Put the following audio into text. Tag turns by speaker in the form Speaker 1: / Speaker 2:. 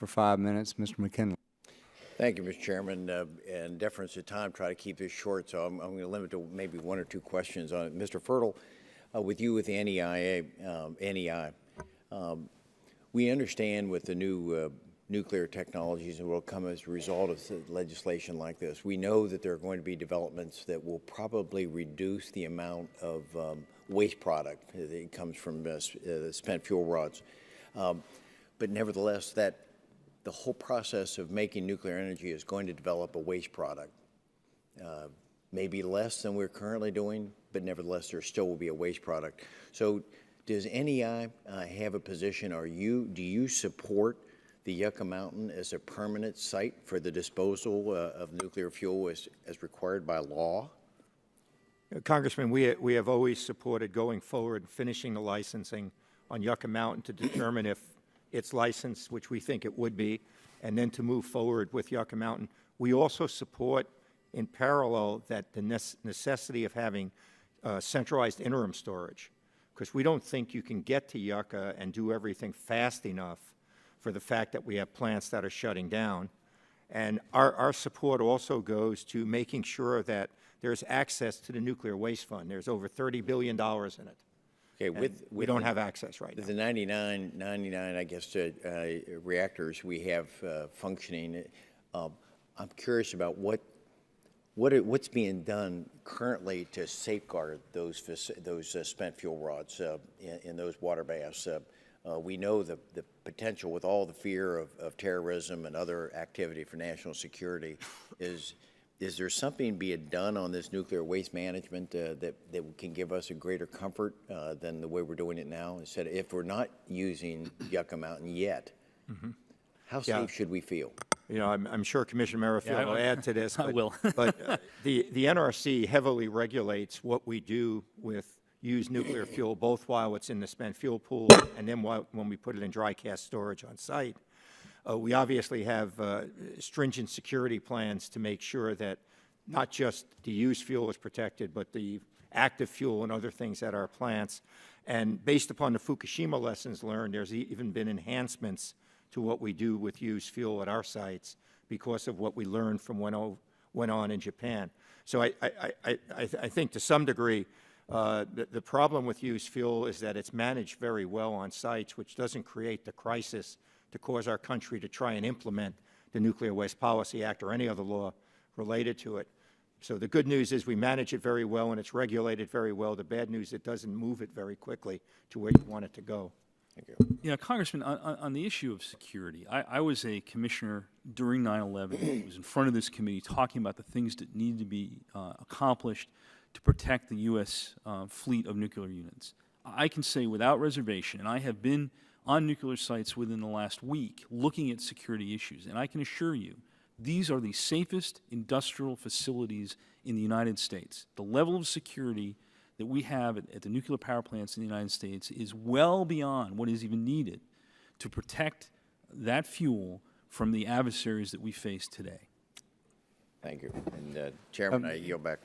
Speaker 1: For 5 minutes, Mr. McKinley.
Speaker 2: Thank you, Mr. Chairman. In deference to time, try to keep this short, so I'm going to limit to maybe one or two questions on it. Mr. Fertile, with you with the NEI, we understand with the new nuclear technologies that will come as a result of legislation like this. We know that there are going to be developments that will probably reduce the amount of waste product that comes from spent fuel rods. But nevertheless, the whole process of making nuclear energy is going to develop a waste product. Maybe less than we're currently doing, but nevertheless, there still will be a waste product. So does NEI have a position? Do you support the Yucca Mountain as a permanent site for the disposal of nuclear fuel as required by law?
Speaker 3: Congressman, we have always supported going forward, finishing the licensing on Yucca Mountain to determine if it's licensed, which we think it would be, and then to move forward with Yucca Mountain. We also support, in parallel, that the necessity of having centralized interim storage, because we don't think you can get to Yucca and do everything fast enough for the fact that we have plants that are shutting down. And our support also goes to making sure that there's access to the Nuclear Waste Fund. There's over $30 billion in it.
Speaker 2: Okay,
Speaker 3: we don't have access right now.
Speaker 2: The 99, I guess, reactors we have functioning. I'm curious about what's being done currently to safeguard those spent fuel rods in those water baths. We know the potential with all the fear of terrorism and other activity for national security. Is there something being done on this nuclear waste management that can give us a greater comfort than the way we're doing it now? Instead, if we're not using Yucca Mountain yet, how safe should we feel?
Speaker 3: You know, I'm sure Commissioner Merrifield will add to this.
Speaker 4: I will.
Speaker 3: But the NRC heavily regulates what we do with used nuclear fuel, both while it's in the spent fuel pool and then when we put it in dry cast storage on site. We obviously have stringent security plans to make sure that not just the used fuel is protected, but the active fuel and other things at our plants. And based upon the Fukushima lessons learned, there's even been enhancements to what we do with used fuel at our sites because of what we learned from what went on in Japan. So I think to some degree, the problem with used fuel is that it's managed very well on sites, which doesn't create the crisis to cause our country to try and implement the Nuclear Waste Policy Act or any other law related to it. So the good news is we manage it very well and it's regulated very well. The bad news, it doesn't move it very quickly to where you want it to go.
Speaker 2: Thank you.
Speaker 4: Yeah, Congressman, on the issue of security, I was a commissioner during 9/11. I was in front of this committee talking about the things that need to be accomplished to protect the U.S. Fleet of nuclear units. I can say without reservation, and I have been on nuclear sites within the last week looking at security issues, and I can assure you these are the safest industrial facilities in the United States. The level of security that we have at the nuclear power plants in the United States is well beyond what is even needed to protect that fuel from the adversaries that we face today.
Speaker 2: Thank you. And Chairman, I yield back.